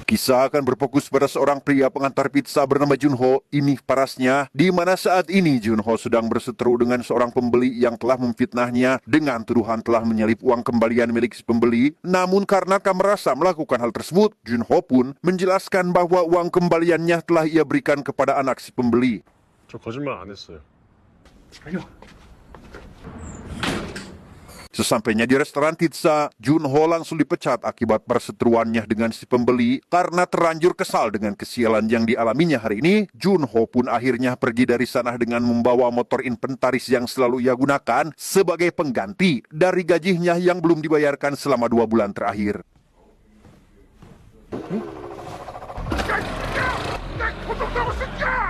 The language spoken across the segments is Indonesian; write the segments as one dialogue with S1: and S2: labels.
S1: Kisah akan berfokus pada seorang pria pengantar pizza bernama Junho. Ini parasnya, di mana saat ini Junho sedang berseteru dengan seorang pembeli yang telah memfitnahnya dengan tuduhan telah menyelip uang kembalian milik si pembeli. Namun karena merasa melakukan hal tersebut, Junho pun menjelaskan bahwa uang kembaliannya telah ia berikan kepada anak si pembeli.
S2: 저 거짓말 안 했어요. 아니요.
S1: Sesampainya di restoran pizza, Junho langsung dipecat akibat perseteruannya dengan si pembeli. Karena terlanjur kesal dengan kesialan yang dialaminya hari ini, Junho pun akhirnya pergi dari sana dengan membawa motor inventaris yang selalu ia gunakan sebagai pengganti dari gajinya yang belum dibayarkan selama 2 bulan terakhir.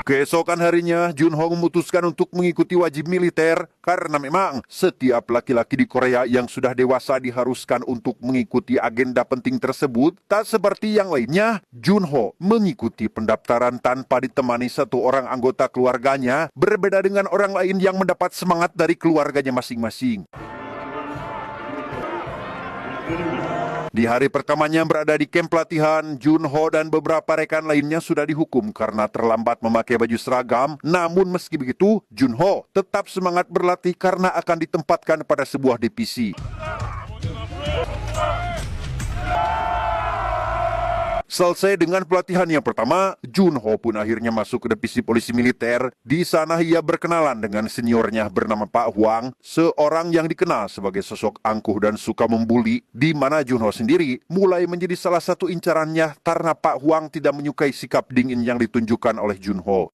S1: Keesokan harinya, Junho memutuskan untuk mengikuti wajib militer karena memang setiap laki-laki di Korea yang sudah dewasa diharuskan untuk mengikuti agenda penting tersebut. Tak seperti yang lainnya, Junho mengikuti pendaftaran tanpa ditemani satu orang anggota keluarganya, berbeda dengan orang lain yang mendapat semangat dari keluarganya masing-masing. Di hari pertamanya berada di kamp pelatihan, Junho dan beberapa rekan lainnya sudah dihukum karena terlambat memakai baju seragam. Namun meski begitu, Junho tetap semangat berlatih karena akan ditempatkan pada sebuah divisi. Selesai dengan pelatihan yang pertama, Junho pun akhirnya masuk ke divisi polisi militer. Di sana ia berkenalan dengan seniornya bernama Pak Hwang, seorang yang dikenal sebagai sosok angkuh dan suka membuli, di mana Junho sendiri mulai menjadi salah satu incarannya karena Pak Hwang tidak menyukai sikap dingin yang ditunjukkan oleh Junho.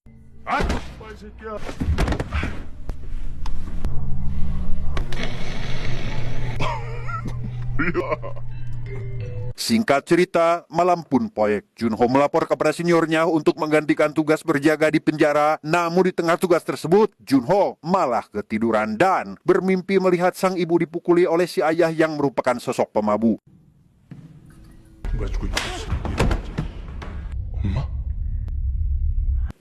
S1: Singkat cerita, malam pun poek. Junho melapor kepada seniornya untuk menggantikan tugas berjaga di penjara. Namun di tengah tugas tersebut, Junho malah ketiduran dan bermimpi melihat sang ibu dipukuli oleh si ayah yang merupakan sosok pemabuk.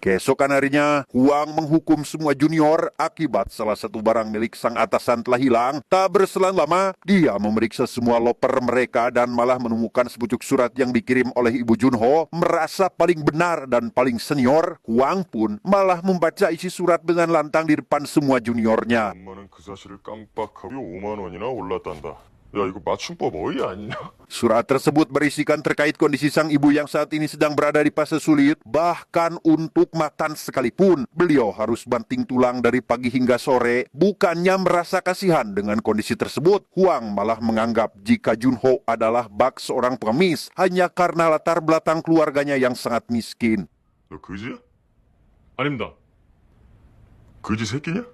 S1: Keesokan harinya, Hwang menghukum semua junior akibat salah satu barang milik sang atasan telah hilang. Tak berselang lama, dia memeriksa semua loker mereka dan malah menemukan sepucuk surat yang dikirim oleh ibu Junho. Merasa paling benar dan paling senior, Hwang pun malah membaca isi surat dengan lantang di depan semua juniornya.
S2: 엄마는 그 사실을 깜빡하고 5만 원이나 올랐단다. 야, 이거 맞춤법 어이 아니냐?
S1: Surat tersebut berisikan terkait kondisi sang ibu yang saat ini sedang berada di fase sulit. Bahkan untuk makan sekalipun, beliau harus banting tulang dari pagi hingga sore. Bukannya merasa kasihan dengan kondisi tersebut, Hwang malah menganggap jika Junho adalah bak seorang pengemis hanya karena latar belakang keluarganya yang sangat miskin.
S2: 너 그지야? 아닙니다. 그지 새끼냐?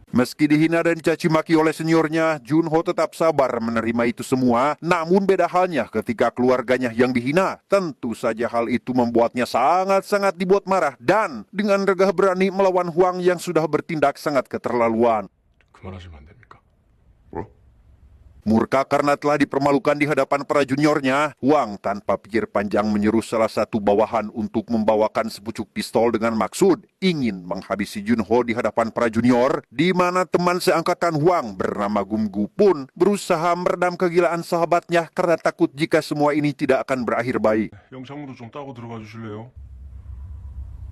S1: Meski dihina dan dicaci maki oleh seniornya, Junho tetap sabar menerima itu semua. Namun beda halnya ketika keluarganya yang dihina. Tentu saja hal itu membuatnya sangat-sangat dibuat marah dan dengan regah berani melawan Hwang yang sudah bertindak sangat keterlaluan.
S2: 그만하시면 안 됩니까? 뭐?
S1: Murka karena telah dipermalukan di hadapan para juniornya, Hwang tanpa pikir panjang menyuruh salah satu bawahan untuk membawakan sepucuk pistol dengan maksud ingin menghabisi Junho di hadapan para junior, di mana teman seangkatan Hwang bernama Gumgu pun berusaha meredam kegilaan sahabatnya karena takut jika semua ini tidak akan berakhir baik.
S2: 영창으로 좀 따고 들어가 주실래요?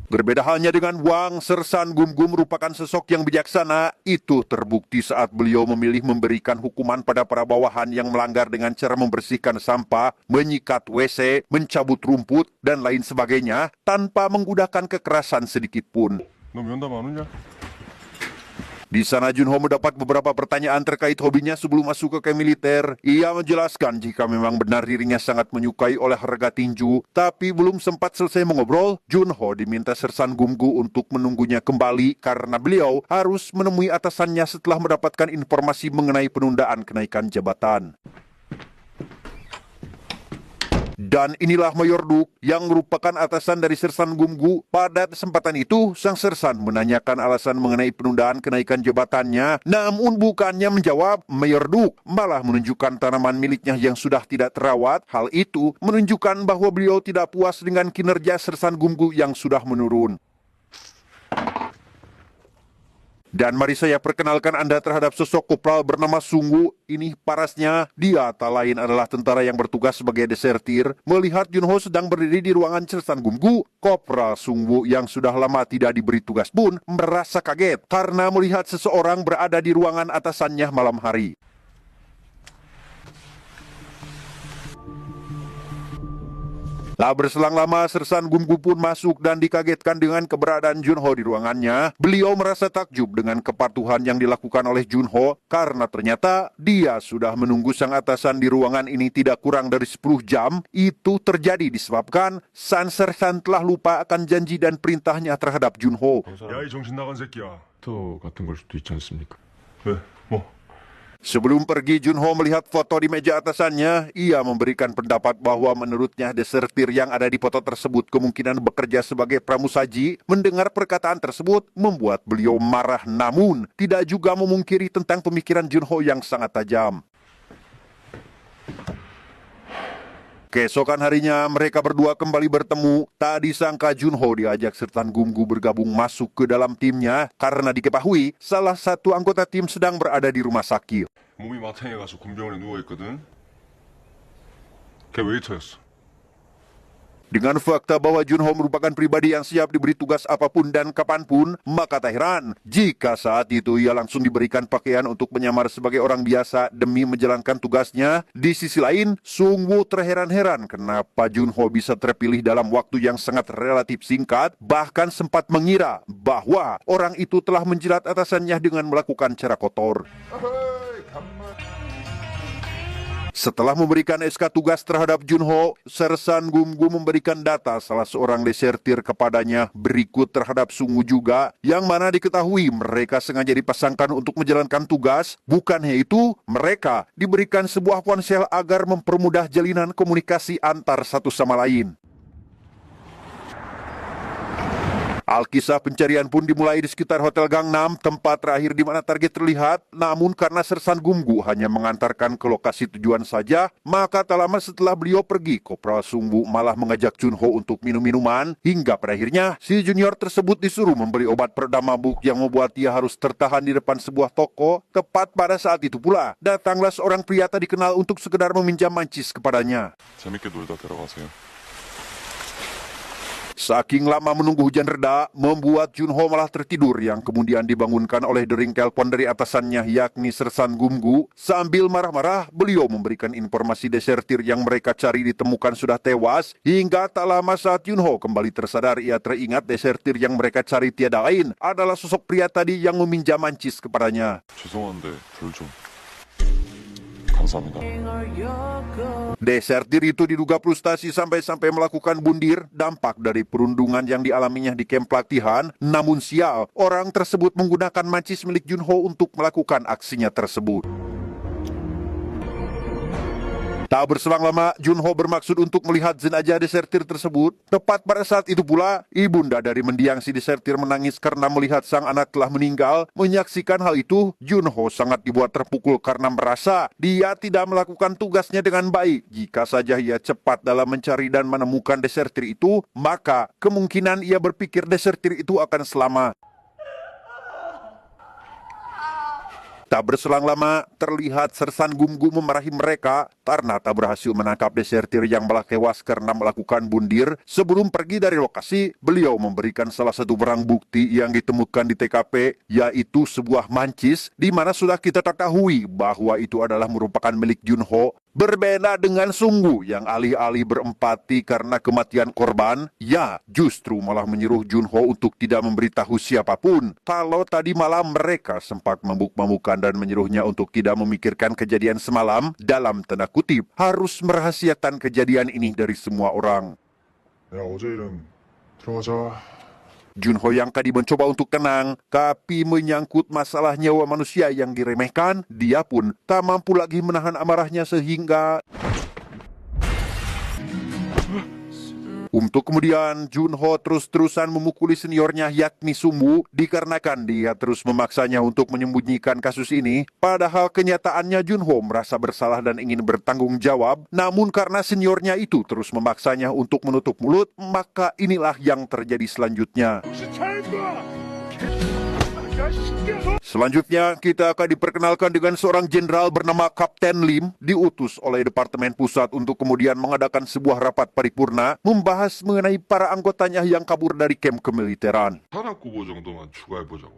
S1: Berbeda halnya dengan Hwang, Sersan Gumgu merupakan sosok yang bijaksana. Itu terbukti saat beliau memilih memberikan hukuman pada para bawahan yang melanggar dengan cara membersihkan sampah, menyikat WC, mencabut rumput, dan lain sebagainya tanpa menggunakan kekerasan sedikit pun.
S2: 너 면담 안 오냐?
S1: Di sana Junho mendapat beberapa pertanyaan terkait hobinya sebelum masuk ke kamp militer. Ia menjelaskan jika memang benar dirinya sangat menyukai olahraga tinju, tapi belum sempat selesai mengobrol, Junho diminta Sersan Gumgu untuk menunggunya kembali karena beliau harus menemui atasannya setelah mendapatkan informasi mengenai penundaan kenaikan jabatan. Dan inilah Mayor Duk yang merupakan atasan dari Sersan Gumgu. Pada kesempatan itu, sang Sersan menanyakan alasan mengenai penundaan kenaikan jabatannya. Namun bukannya menjawab, Mayor Duk malah menunjukkan tanaman miliknya yang sudah tidak terawat. Hal itu menunjukkan bahwa beliau tidak puas dengan kinerja Sersan Gumgu yang sudah menurun. Dan mari saya perkenalkan Anda terhadap sosok kopral bernama Sungwoo. Ini parasnya, dia tak lain adalah tentara yang bertugas sebagai desertir. Melihat Junho sedang berdiri di ruangan Sersan Gumgu, Kopral Sungwoo yang sudah lama tidak diberi tugas pun merasa kaget karena melihat seseorang berada di ruangan atasannya malam hari. Tak berselang lama, Sersan Gumgu pun masuk dan dikagetkan dengan keberadaan Junho di ruangannya. Beliau merasa takjub dengan kepatuhan yang dilakukan oleh Junho karena ternyata dia sudah menunggu sang atasan di ruangan ini tidak kurang dari 10 jam. Itu terjadi disebabkan San Sersan telah lupa akan janji dan perintahnya terhadap Junho.
S2: 야, 이 정신 나간 새끼야.
S3: 터 같은 걸 수도 있지 않습니까?
S2: 왜? 뭐?
S1: Sebelum pergi, Junho melihat foto di meja atasannya. Ia memberikan pendapat bahwa menurutnya desertir yang ada di foto tersebut kemungkinan bekerja sebagai pramusaji. Mendengar perkataan tersebut membuat beliau marah, namun tidak juga memungkiri tentang pemikiran Junho yang sangat tajam. Keesokan harinya, mereka berdua kembali bertemu. Tak disangka Junho diajak Sersan Gumgu bergabung masuk ke dalam timnya karena diketahui salah satu anggota tim sedang berada di rumah sakit.
S2: 몸이 마탱해 가서 군병원에 누워 있거든. 걔 웨이터였어.
S1: Dengan fakta bahwa Junho merupakan pribadi yang siap diberi tugas apapun dan kapanpun, maka tak heran jika saat itu ia langsung diberikan pakaian untuk menyamar sebagai orang biasa demi menjalankan tugasnya. Di sisi lain, Sungwoo terheran-heran kenapa Junho bisa terpilih dalam waktu yang sangat relatif singkat, bahkan sempat mengira bahwa orang itu telah menjilat atasannya dengan melakukan cara kotor. Setelah memberikan SK tugas terhadap Junho, Sersan Gumgu memberikan data salah seorang desertir kepadanya berikut terhadap Sungwoo juga, yang mana diketahui mereka sengaja dipasangkan untuk menjalankan tugas. Bukannya itu, mereka diberikan sebuah ponsel agar mempermudah jalinan komunikasi antar satu sama lain. Alkisah pencarian pun dimulai di sekitar Hotel Gangnam, tempat terakhir di mana target terlihat. Namun karena Sersan Gumgu hanya mengantarkan ke lokasi tujuan saja, maka tak lama setelah beliau pergi, Kopral Sungwoo malah mengajak Junho untuk minum-minuman. Hingga pada akhirnya, si junior tersebut disuruh membeli obat peredam mabuk yang membuat dia harus tertahan di depan sebuah toko. Tepat pada saat itu pula, datanglah seorang pria tak dikenal untuk sekedar meminjam mancis kepadanya.
S2: 재밌게 놀다 들어가세요.
S1: Saking lama menunggu hujan reda, membuat Junho malah tertidur yang kemudian dibangunkan oleh dering telepon dari atasannya yakni Sersan Gumgu. Sambil marah-marah, beliau memberikan informasi desertir yang mereka cari ditemukan sudah tewas. Hingga tak lama saat Junho kembali tersadar, ia teringat desertir yang mereka cari tiada lain adalah sosok pria tadi yang meminjam mancis kepadanya.
S2: 죄송한데 불 좀. 감사합니다.
S1: Desertir itu diduga frustasi sampai melakukan bundir, dampak dari perundungan yang dialaminya di kamp pelatihan. Namun sial, orang tersebut menggunakan mancis milik Junho untuk melakukan aksinya tersebut. Tak berselang lama, Junho bermaksud untuk melihat jenazah desertir tersebut. Tepat pada saat itu pula, ibunda dari mendiang si desertir menangis karena melihat sang anak telah meninggal. Menyaksikan hal itu, Junho sangat dibuat terpukul karena merasa dia tidak melakukan tugasnya dengan baik. Jika saja ia cepat dalam mencari dan menemukan desertir itu, maka kemungkinan ia berpikir desertir itu akan selamat. Tak berselang lama, terlihat Sersan Gumgu memarahi mereka karena tak berhasil menangkap desertir yang malah tewas karena melakukan bundir. Sebelum pergi dari lokasi, beliau memberikan salah satu barang bukti yang ditemukan di TKP, yaitu sebuah mancis, di mana sudah kita ketahui bahwa itu adalah merupakan milik Junho. Berbeda dengan Sungwoo yang alih-alih berempati karena kematian korban, ia justru malah menyuruh Junho untuk tidak memberitahu siapapun. Kalau tadi malam mereka sempat mabuk-mabukan dan menyuruhnya untuk tidak memikirkan kejadian semalam, dalam tanda kutip, harus merahasiakan kejadian ini dari semua orang.
S2: 야, 어제 일은 들어가자.
S1: Junho yang tadi mencoba untuk tenang, tapi menyangkut masalah nyawa manusia yang diremehkan, dia pun tak mampu lagi menahan amarahnya sehingga... Untuk kemudian, Junho terus-terusan memukuli seniornya yakni Sungwoo dikarenakan dia terus memaksanya untuk menyembunyikan kasus ini. Padahal kenyataannya Junho merasa bersalah dan ingin bertanggung jawab, namun karena seniornya itu terus memaksanya untuk menutup mulut, maka inilah yang terjadi selanjutnya. Selanjutnya, kita akan diperkenalkan dengan seorang jenderal bernama Kapten Lim, diutus oleh Departemen Pusat untuk kemudian mengadakan sebuah rapat paripurna membahas mengenai para anggotanya yang kabur dari kamp kemiliteran.
S2: 산악구보 정도만 추가해보자고.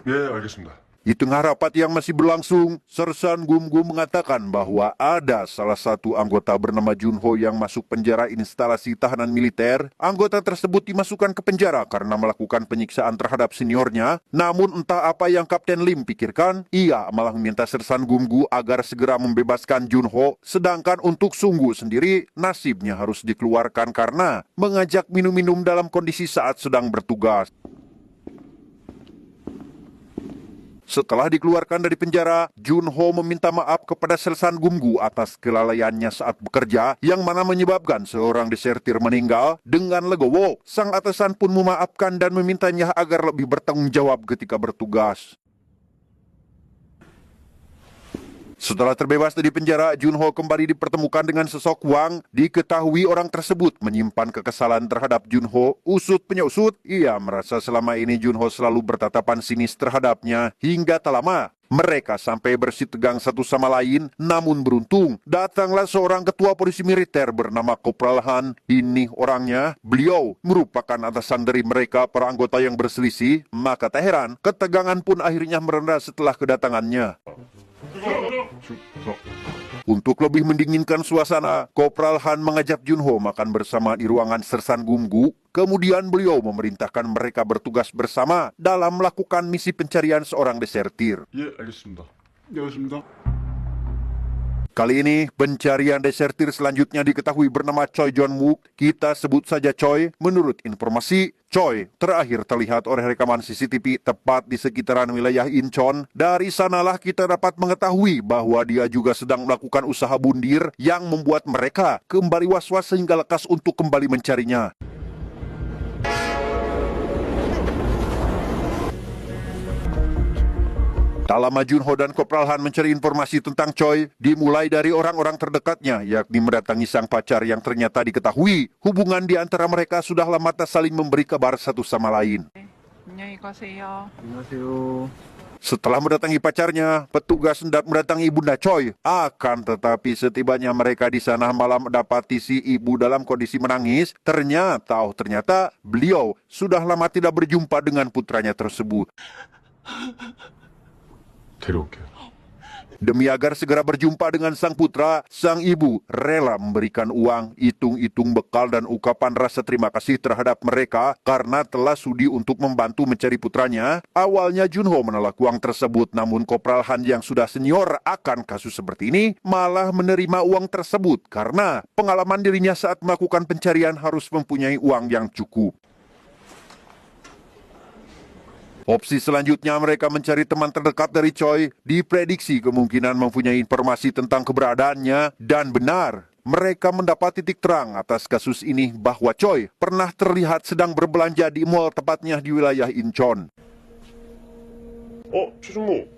S2: 예, 알겠습니다.
S1: Di tengah rapat yang masih berlangsung, Sersan Gumgu mengatakan bahwa ada salah satu anggota bernama Junho yang masuk penjara instalasi tahanan militer. Anggota tersebut dimasukkan ke penjara karena melakukan penyiksaan terhadap seniornya. Namun entah apa yang Kapten Lim pikirkan, ia malah meminta Sersan Gumgu agar segera membebaskan Junho. Sedangkan untuk Sunggu sendiri, nasibnya harus dikeluarkan karena mengajak minum-minum dalam kondisi saat sedang bertugas. Setelah dikeluarkan dari penjara, Junho meminta maaf kepada Sersan Gumgu atas kelalaiannya saat bekerja, yang mana menyebabkan seorang desertir meninggal. Dengan legowo, sang atasan pun memaafkan dan memintanya agar lebih bertanggung jawab ketika bertugas. Setelah terbebas dari penjara, Junho kembali dipertemukan dengan sosok Wang. Diketahui orang tersebut menyimpan kekesalan terhadap Junho. Usut penyusut, ia merasa selama ini Junho selalu bertatapan sinis terhadapnya. Hingga tak lama, mereka sampai bersih tegang satu sama lain. Namun beruntung, datanglah seorang ketua polisi militer bernama Kopral Han. Ini orangnya, beliau merupakan atasan dari mereka para anggota yang berselisih. Maka tak heran, ketegangan pun akhirnya mereda setelah kedatangannya. Untuk lebih mendinginkan suasana, Kopral Han mengajak Junho makan bersama di ruangan Sersan Gumgu. Kemudian beliau memerintahkan mereka bertugas bersama dalam melakukan misi pencarian seorang desertir.
S2: 예, 알겠습니다.
S3: 네, 알겠습니다.
S1: Kali ini, pencarian desertir selanjutnya diketahui bernama Choi Jong-mook. Kita sebut saja Choi. Menurut informasi, Choi terakhir terlihat oleh rekaman CCTV tepat di sekitaran wilayah Incheon. Dari sanalah kita dapat mengetahui bahwa dia juga sedang melakukan usaha bundir yang membuat mereka kembali was-was sehingga lekas untuk kembali mencarinya. Tak lama Junho dan Kopral Han mencari informasi tentang Choi, dimulai dari orang-orang terdekatnya, yakni mendatangi sang pacar yang ternyata diketahui hubungan di antara mereka sudah lama tak saling memberi kabar satu sama lain.
S4: 안녕히 가세요.
S3: 안녕하세요.
S1: Setelah mendatangi pacarnya, petugas hendak mendatangi ibunda Choi. Akan tetapi setibanya mereka di sana malah mendapati si ibu dalam kondisi menangis. Ternyata beliau sudah lama tidak berjumpa dengan putranya tersebut.
S3: 데려올게요.
S1: Demi agar segera berjumpa dengan sang putra, sang ibu rela memberikan uang, hitung-hitung bekal dan ungkapan rasa terima kasih terhadap mereka karena telah sudi untuk membantu mencari putranya. Awalnya Junho menolak uang tersebut, namun Kopral Han yang sudah senior akan kasus seperti ini malah menerima uang tersebut karena pengalaman dirinya saat melakukan pencarian harus mempunyai uang yang cukup. Opsi selanjutnya mereka mencari teman terdekat dari Choi. Diprediksi kemungkinan mempunyai informasi tentang keberadaannya. Dan benar, mereka mendapat titik terang atas kasus ini bahwa Choi pernah terlihat sedang berbelanja di mall tepatnya di wilayah Incheon.
S2: 최준모.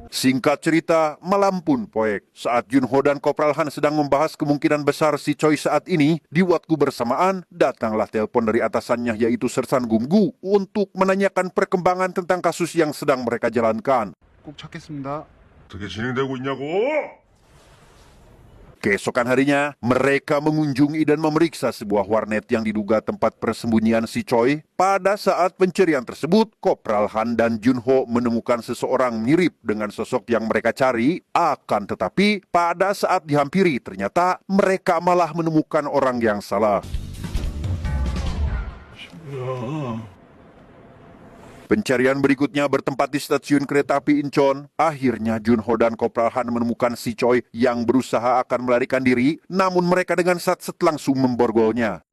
S1: Singkat cerita, malam pun poek. Saat Junho dan Kopral Han sedang membahas kemungkinan besar si Choi saat ini, di waktu bersamaan, datanglah telepon dari atasannya yaitu Sersan Gumgu untuk menanyakan perkembangan tentang kasus yang sedang mereka jalankan.
S3: 꼭 찾겠습니다.
S2: 어떻게 진행되고 있냐고?
S1: Keesokan harinya, mereka mengunjungi dan memeriksa sebuah warnet yang diduga tempat persembunyian si Choi. Pada saat pencarian tersebut, Kopral Han dan Junho menemukan seseorang mirip dengan sosok yang mereka cari. Akan tetapi, pada saat dihampiri, ternyata mereka malah menemukan orang yang salah. Pencarian berikutnya bertempat di stasiun kereta api Incheon. Akhirnya Junho dan Kopral Han menemukan si Choi yang berusaha akan melarikan diri, namun mereka dengan satset langsung memborgolnya.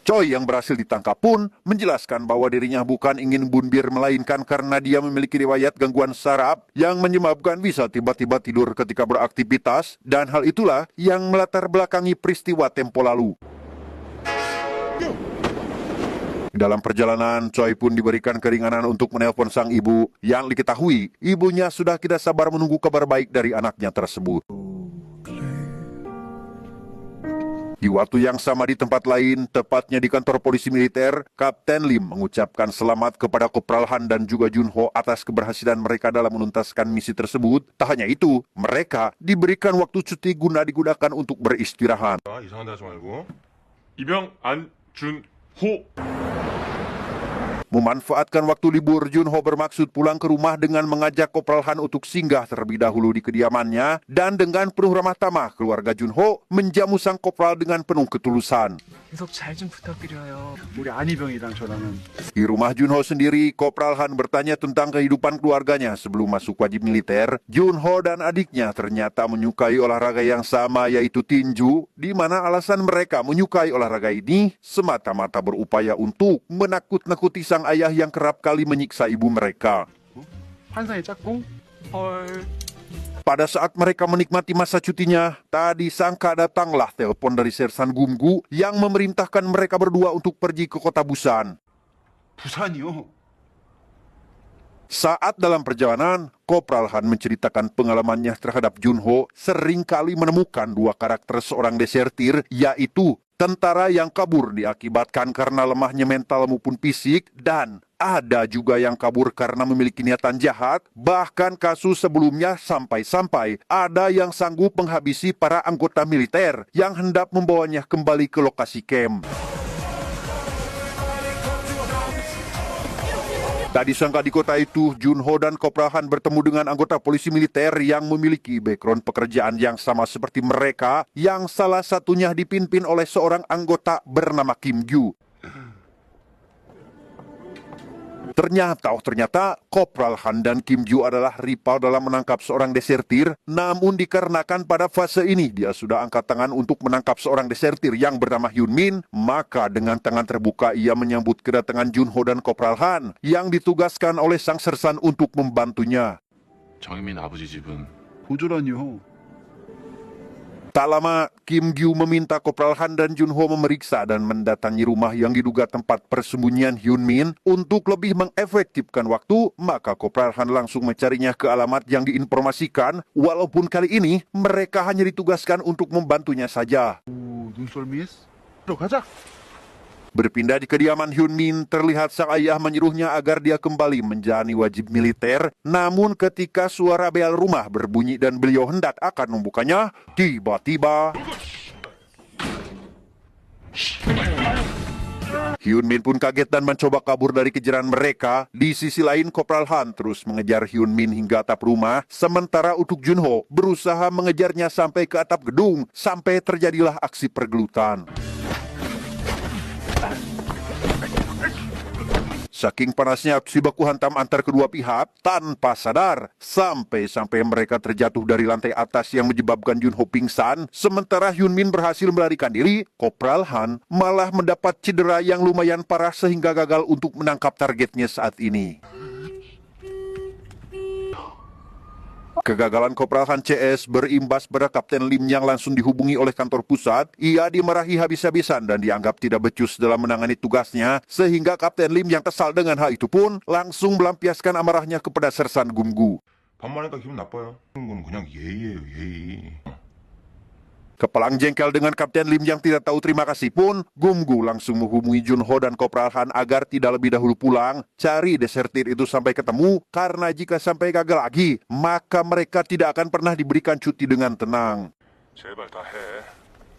S1: Choi yang berhasil ditangkap pun menjelaskan bahwa dirinya bukan ingin bunbir melainkan karena dia memiliki riwayat gangguan saraf yang menyebabkan bisa tiba-tiba tidur ketika beraktivitas, dan hal itulah yang melatar belakangi peristiwa tempo lalu. Dalam perjalanan, Choi pun diberikan keringanan untuk menelpon sang ibu yang diketahui ibunya sudah tidak sabar menunggu kabar baik dari anaknya tersebut. Di waktu yang sama di tempat lain, tepatnya di kantor polisi militer, Kapten Lim mengucapkan selamat kepada Kopral Han dan juga Junho atas keberhasilan mereka dalam menuntaskan misi tersebut. Tak hanya itu, mereka diberikan waktu cuti guna digunakan untuk beristirahat.
S2: 이상한 데 하지 말고. 이병 안준호.
S1: Memanfaatkan waktu libur, Junho bermaksud pulang ke rumah dengan mengajak Kopral Han untuk singgah terlebih dahulu di kediamannya, dan dengan penuh ramah tamah, keluarga Junho menjamu sang Kopral dengan penuh ketulusan.
S4: 계속 잘 좀 부탁드려요.
S3: 우리 안희병이랑 저랑은
S1: Di rumah Junho sendiri, Kopral Han bertanya tentang kehidupan keluarganya sebelum masuk wajib militer. Junho dan adiknya ternyata menyukai olahraga yang sama, yaitu tinju, di mana alasan mereka menyukai olahraga ini semata-mata berupaya untuk menakut-nakuti sang ayah yang kerap kali menyiksa ibu mereka.
S3: 환상의 짝꿍?
S4: 헐.
S1: Pada saat mereka menikmati masa cutinya, tak disangka datanglah telepon dari Sersan Gumgu yang memerintahkan mereka berdua untuk pergi ke kota Busan.
S3: 부산이요?
S1: Saat dalam perjalanan, Kopral Han menceritakan pengalamannya terhadap Junho seringkali menemukan dua karakter seorang desertir, yaitu tentara yang kabur diakibatkan karena lemahnya mental maupun fisik, dan ada juga yang kabur karena memiliki niatan jahat. Bahkan kasus sebelumnya sampai-sampai ada yang sanggup menghabisi para anggota militer yang hendak membawanya kembali ke lokasi camp. Tak disangka di kota itu, Junho dan Kopral Han bertemu dengan anggota polisi militer yang memiliki background pekerjaan yang sama seperti mereka, yang salah satunya dipimpin oleh seorang anggota bernama Kim Gyu. Ternyata Kopral Han dan Kim Gyu adalah rival dalam menangkap seorang desertir, namun dikarenakan pada fase ini dia sudah angkat tangan untuk menangkap seorang desertir yang bernama Hyun Min, maka dengan tangan terbuka ia menyambut kedatangan Junho dan Kopral Han yang ditugaskan oleh sang sersan untuk membantunya.
S5: 정혜민 아버지 집은
S3: 보조라니요.
S1: Tak lama, Kim Gyu meminta Kopral Han dan Junho memeriksa dan mendatangi rumah yang diduga tempat persembunyian Hyun Min. Untuk lebih mengefektifkan waktu, maka Kopral Han langsung mencarinya ke alamat yang diinformasikan, walaupun kali ini mereka hanya ditugaskan untuk membantunya saja.
S3: 오, 눈썰미스? 들어가자!
S1: Berpindah di kediaman Hyun Min, terlihat sang ayah menyuruhnya agar dia kembali menjalani wajib militer. Namun ketika suara bel rumah berbunyi dan beliau hendak akan membukanya, tiba-tiba Hyun Min pun kaget dan mencoba kabur dari kejaran mereka. Di sisi lain, Kopral Han terus mengejar Hyun Min hingga atap rumah, sementara untuk Junho berusaha mengejarnya sampai ke atap gedung, sampai terjadilah aksi pergelutan. Saking panasnya aksi baku hantam antar kedua pihak, tanpa sadar, sampai-sampai mereka terjatuh dari lantai atas yang menyebabkan Junho pingsan, sementara Hyun Min berhasil melarikan diri. Kopral Han malah mendapat cedera yang lumayan parah sehingga gagal untuk menangkap targetnya saat ini. Kegagalan Kopral Han CS berimbas pada Kapten Lim yang langsung dihubungi oleh kantor pusat. Ia dimarahi habis-habisan dan dianggap tidak becus dalam menangani tugasnya, sehingga Kapten Lim yang kesal dengan hal itu pun langsung melampiaskan amarahnya kepada Sersan Gumgu.
S2: 반말하니까 기분 나빠요. 이건 그냥 예의예요, 예의.
S1: Kepalang jengkel dengan Kapten Lim yang tidak tahu terima kasih pun, Gumgu langsung menghubungi Junho dan Kopral Han agar tidak lebih dahulu pulang, cari desertir itu sampai ketemu, karena jika sampai gagal lagi, maka mereka tidak akan pernah diberikan cuti dengan tenang.
S2: 제발 다 해.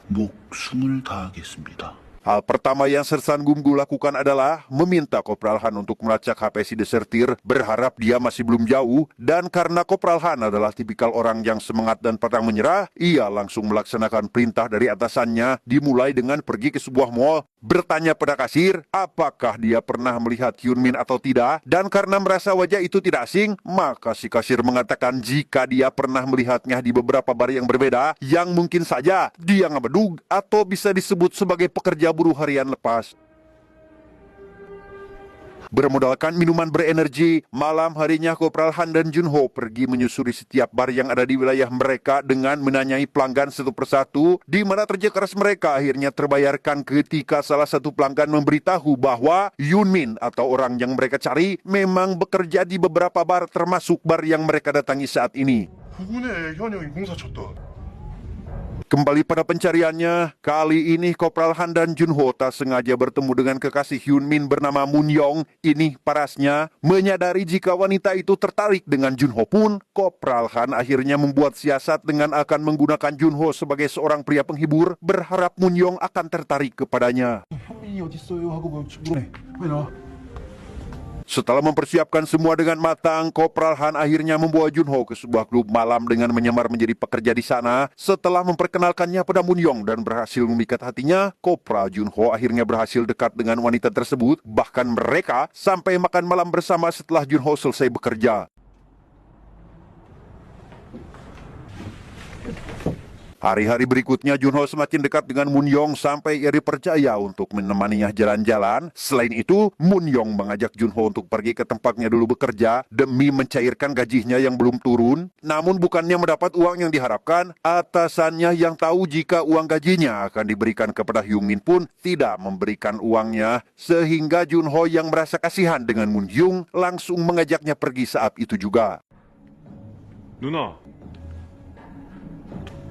S3: 목숨을 다하겠습니다.
S1: Hal pertama yang Sersan Gumgu lakukan adalah meminta Kopral Han untuk melacak HP si desertir, berharap dia masih belum jauh, dan karena Kopral Han adalah tipikal orang yang semangat dan pantang menyerah, ia langsung melaksanakan perintah dari atasannya, dimulai dengan pergi ke sebuah mall, bertanya pada kasir apakah dia pernah melihat Hyun Min atau tidak, dan karena merasa wajah itu tidak asing, maka si kasir mengatakan jika dia pernah melihatnya di beberapa bar yang berbeda, yang mungkin saja dia ngebedug atau bisa disebut sebagai pekerja buruh harian lepas. Bermodalkan minuman berenergi, malam harinya Kopral Han dan Junho pergi menyusuri setiap bar yang ada di wilayah mereka dengan menanyai pelanggan satu persatu, di mana kerja keras mereka akhirnya terbayarkan ketika salah satu pelanggan memberitahu bahwa Hyun Min atau orang yang mereka cari memang bekerja di beberapa bar termasuk bar yang mereka datangi saat ini.
S2: 후군에 현영이 공사 쳤다.
S1: Kembali pada pencariannya, kali ini Kopral Han dan Junho tak sengaja bertemu dengan kekasih Hyun Min bernama Moon Young. Ini parasnya, menyadari jika wanita itu tertarik dengan Junho pun, Kopral Han akhirnya membuat siasat dengan akan menggunakan Junho sebagai seorang pria penghibur, berharap Moon Young akan tertarik kepadanya.
S3: 현민이 어딨어요? 하고 뭐 물어내. 왜 나와?
S1: Setelah mempersiapkan semua dengan matang, Kopral Han akhirnya membawa Junho ke sebuah klub malam dengan menyamar menjadi pekerja di sana. Setelah memperkenalkannya pada Moon Young dan berhasil memikat hatinya, Kopral Junho akhirnya berhasil dekat dengan wanita tersebut. Bahkan mereka sampai makan malam bersama setelah Junho selesai bekerja. Hari-hari berikutnya Junho semakin dekat dengan Moon Young sampai ia dipercaya untuk menemaninya jalan-jalan. Selain itu, Moon Young mengajak Junho untuk pergi ke tempatnya dulu bekerja demi mencairkan gajinya yang belum turun. Namun bukannya mendapat uang yang diharapkan, atasannya yang tahu jika uang gajinya akan diberikan kepada Hyun Min pun tidak memberikan uangnya. Sehingga Junho yang merasa kasihan dengan Moon Young langsung mengajaknya pergi saat itu juga.
S2: 누나,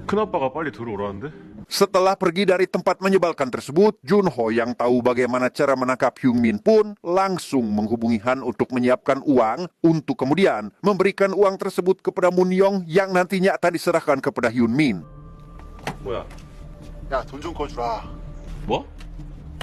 S2: 큰아빠가 빨리 들어오라는데?
S1: Setelah pergi dari tempat menyebalkan tersebut, Junho yang tahu bagaimana cara menangkap Hyun Min pun langsung menghubungi Han untuk menyiapkan uang untuk kemudian memberikan uang tersebut kepada Moon Young yang nantinya akan diserahkan kepada Hyun Min.
S2: 뭐야?
S3: 야, 돈 좀 꺼주라.
S5: 뭐?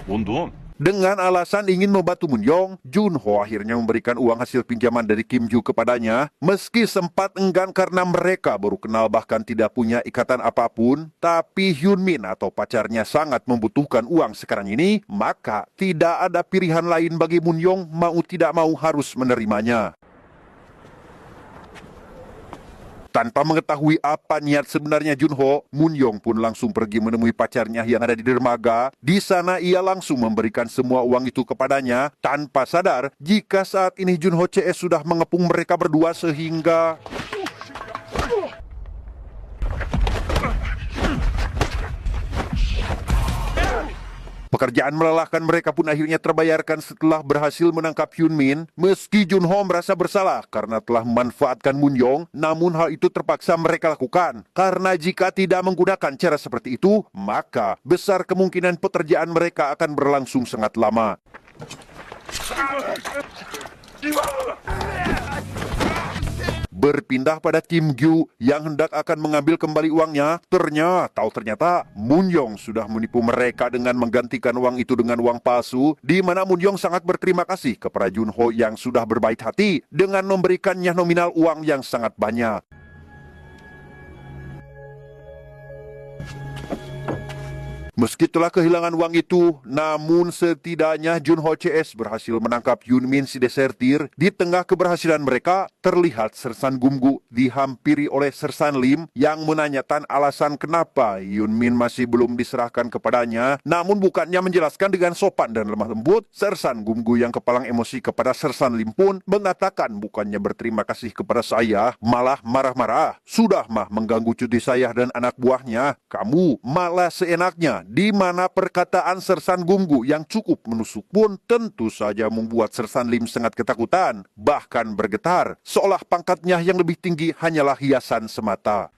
S5: 뭔 돈?
S1: Dengan alasan ingin membantu Moon Young, Junho akhirnya memberikan uang hasil pinjaman dari Kim Joo kepadanya. Meski sempat enggan karena mereka baru kenal bahkan tidak punya ikatan apapun, tapi Hyun Min atau pacarnya sangat membutuhkan uang sekarang ini, maka tidak ada pilihan lain bagi Moon Young mau tidak mau harus menerimanya. Tanpa mengetahui apa niat sebenarnya Junho, Moon Young pun langsung pergi menemui pacarnya yang ada di dermaga. Di sana ia langsung memberikan semua uang itu kepadanya tanpa sadar jika saat ini Junho CS sudah mengepung mereka berdua sehingga pekerjaan melelahkan mereka pun akhirnya terbayarkan setelah berhasil menangkap Hyun Min. Meski Junho merasa bersalah karena telah memanfaatkan Moon Young, namun hal itu terpaksa mereka lakukan. Karena jika tidak menggunakan cara seperti itu, maka besar kemungkinan pekerjaan mereka akan berlangsung sangat lama. Berpindah pada Kim Gyu yang hendak akan mengambil kembali uangnya, ternyata Moon Young sudah menipu mereka dengan menggantikan uang itu dengan uang palsu, di mana Moon Young sangat berterima kasih kepada Junho yang sudah berbaik hati dengan memberikannya nominal uang yang sangat banyak. Meski telah kehilangan uang itu, namun setidaknya Junho CS berhasil menangkap Hyun Min si desertir. Di tengah keberhasilan mereka, terlihat Sersan Gumgu dihampiri oleh Sersan Lim yang menanyakan alasan kenapa Hyun Min masih belum diserahkan kepadanya. Namun bukannya menjelaskan dengan sopan dan lemah lembut, Sersan Gumgu yang kepalang emosi kepada Sersan Lim pun mengatakan bukannya berterima kasih kepada saya, malah marah-marah. Sudah mah mengganggu cuti saya dan anak buahnya, kamu malah seenaknya. Di mana perkataan Sersan Gumgu yang cukup menusuk pun tentu saja membuat Sersan Lim sangat ketakutan, bahkan bergetar, seolah pangkatnya yang lebih tinggi hanyalah hiasan semata.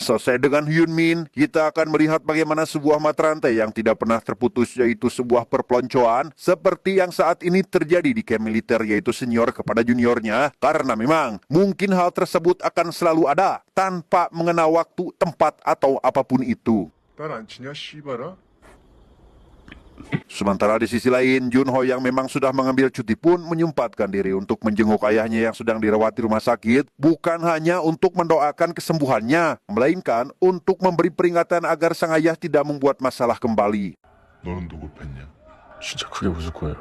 S1: Selesai dengan Hyun Min, kita akan melihat bagaimana sebuah mata rantai yang tidak pernah terputus, yaitu sebuah perpeloncoan seperti yang saat ini terjadi di camp militer, yaitu senior kepada juniornya, karena memang mungkin hal tersebut akan selalu ada tanpa mengenal waktu, tempat, atau apapun itu.
S2: 난 안 치냐 씨발아?
S1: Sementara di sisi lain, Junho yang memang sudah mengambil cuti pun menyempatkan diri untuk menjenguk ayahnya yang sedang dirawat di rumah sakit, bukan hanya untuk mendoakan kesembuhannya, melainkan untuk memberi peringatan agar sang ayah tidak membuat masalah kembali.
S2: 너는 누구 뺐냐?
S5: 진짜 그게 무슨 거예요?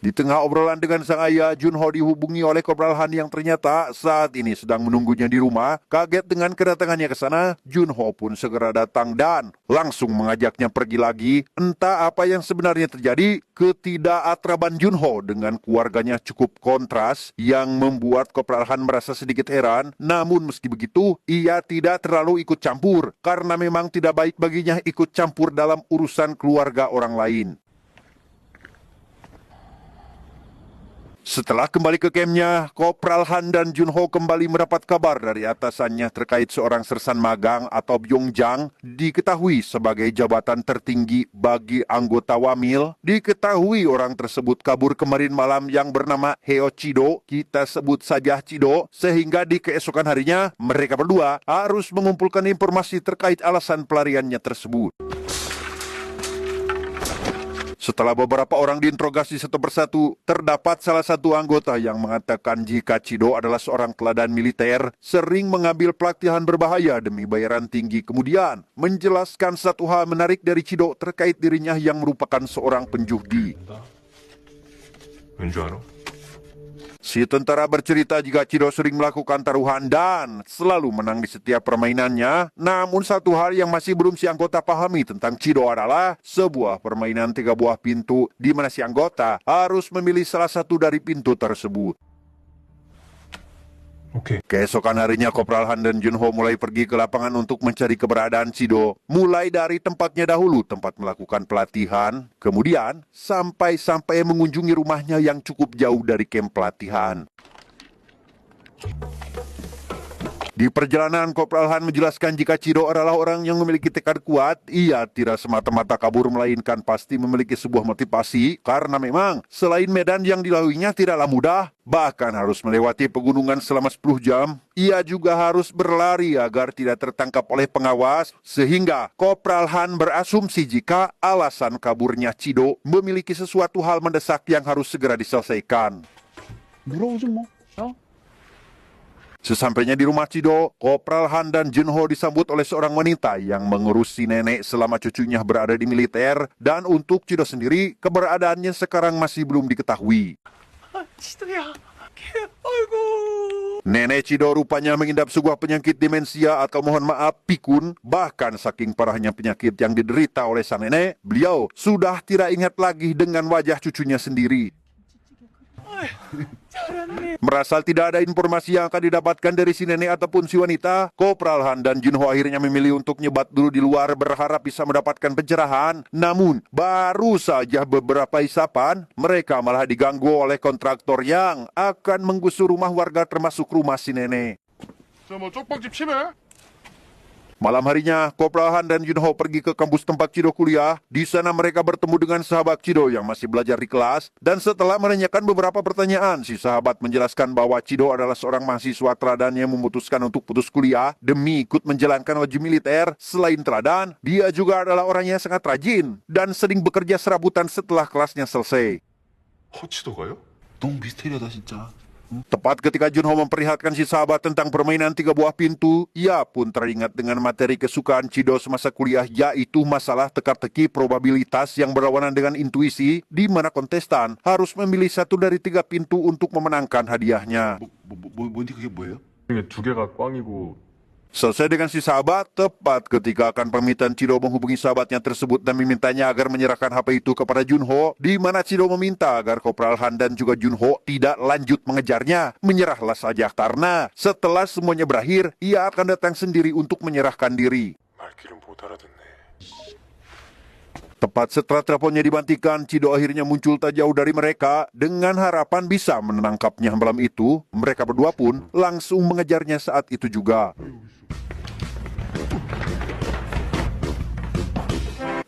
S1: Di tengah obrolan dengan sang ayah, Junho dihubungi oleh Kopral Han yang ternyata saat ini sedang menunggunya di rumah. Kaget dengan kedatangannya ke sana, Junho pun segera datang dan langsung mengajaknya pergi lagi. Entah apa yang sebenarnya terjadi, ketidakakraban Junho dengan keluarganya cukup kontras yang membuat Kopral Han merasa sedikit heran. Namun meski begitu, ia tidak terlalu ikut campur karena memang tidak baik baginya ikut campur dalam urusan keluarga orang lain. Setelah kembali ke kampnya, Kopral Han dan Junho kembali mendapat kabar dari atasannya terkait seorang sersan magang atau Byongjang diketahui sebagai jabatan tertinggi bagi anggota Wamil. Diketahui orang tersebut kabur kemarin malam yang bernama Heo Chido, kita sebut saja Chido, sehingga di keesokan harinya mereka berdua harus mengumpulkan informasi terkait alasan pelariannya tersebut. Setelah beberapa orang diinterogasi satu persatu, terdapat salah satu anggota yang mengatakan jika Chido adalah seorang teladan militer, sering mengambil pelatihan berbahaya demi bayaran tinggi. Kemudian, menjelaskan satu hal menarik dari Chido terkait dirinya yang merupakan seorang penjudi.
S2: 왠 줄 알아?
S1: Si tentara bercerita jika Chido sering melakukan taruhan dan selalu menang di setiap permainannya. Namun satu hal yang masih belum si anggota pahami tentang Chido adalah sebuah permainan 3 buah pintu di mana si anggota harus memilih salah satu dari pintu tersebut.
S2: 오케이.
S1: Keesokan harinya Kopral Han dan Junho mulai pergi ke lapangan untuk mencari keberadaan Chido. Mulai dari tempatnya dahulu, tempat melakukan pelatihan. Kemudian sampai mengunjungi rumahnya yang cukup jauh dari kamp pelatihan. Di perjalanan, Kopral Han menjelaskan jika Chido adalah orang yang memiliki tekad kuat. Ia tidak semata-mata kabur, melainkan pasti memiliki sebuah motivasi. Karena memang selain medan yang dilaluinya tidaklah mudah, bahkan harus melewati pegunungan selama 10 jam. Ia juga harus berlari agar tidak tertangkap oleh pengawas. Sehingga Kopral Han berasumsi jika alasan kaburnya Chido memiliki sesuatu hal mendesak yang harus segera diselesaikan.
S3: 물어보죠 뭐.
S1: Sesampainya di rumah Chido, Kopral Han dan Junho disambut oleh seorang wanita yang mengurusi nenek selama cucunya berada di militer. Dan untuk Chido sendiri, keberadaannya sekarang masih belum diketahui.
S4: 지도야. 아이고.
S1: Nenek Chido rupanya mengidap sebuah penyakit demensia atau mohon maaf pikun. Bahkan saking parahnya penyakit yang diderita oleh sang nenek, beliau sudah tidak ingat lagi dengan wajah cucunya sendiri. Merasa tidak ada informasi yang akan didapatkan dari si nenek ataupun si wanita, Kopral Han dan Junho akhirnya memilih untuk nyebat dulu di luar berharap bisa mendapatkan pencerahan. Namun, baru saja beberapa isapan, mereka malah diganggu oleh kontraktor yang akan menggusur rumah warga termasuk rumah si nenek.
S2: 저뭐 쪽방집 치매?
S1: Malam harinya, Kopral Han dan Junho pergi ke kampus tempat Chido kuliah. Di sana mereka bertemu dengan sahabat Chido yang masih belajar di kelas. Dan setelah menanyakan beberapa pertanyaan, si sahabat menjelaskan bahwa Chido adalah seorang mahasiswa teladan yang memutuskan untuk putus kuliah demi ikut menjalankan wajib militer. Selain teladan, dia juga adalah orang yang sangat rajin dan sering bekerja serabutan setelah kelasnya selesai.
S2: 허치도가요?
S3: 너무 미스테리하다 진짜.
S1: Tepat ketika Junho memperlihatkan si sahabat tentang permainan 3 buah pintu, ia pun teringat dengan materi kesukaan Chido semasa kuliah, yaitu masalah teka-teki probabilitas yang berlawanan dengan intuisi, di mana kontestan harus memilih satu dari 3 pintu untuk memenangkan hadiahnya.
S3: 뭔지 그게 뭐예요?
S5: 중에 2개가 꽝이고
S1: Selesai dengan si sahabat, tepat ketika akan pamitan, Chido menghubungi sahabatnya tersebut dan memintanya agar menyerahkan HP itu kepada Junho, di mana Chido meminta agar Kopral Han dan juga Junho tidak lanjut mengejarnya. Menyerahlah saja karena setelah semuanya berakhir, ia akan datang sendiri untuk menyerahkan diri.
S2: 말귀를 못 알아듣네.
S1: Tepat setelah teleponnya dimatikan, Chido akhirnya muncul tak jauh dari mereka. Dengan harapan bisa menangkapnya malam itu, mereka berdua pun langsung mengejarnya saat itu juga.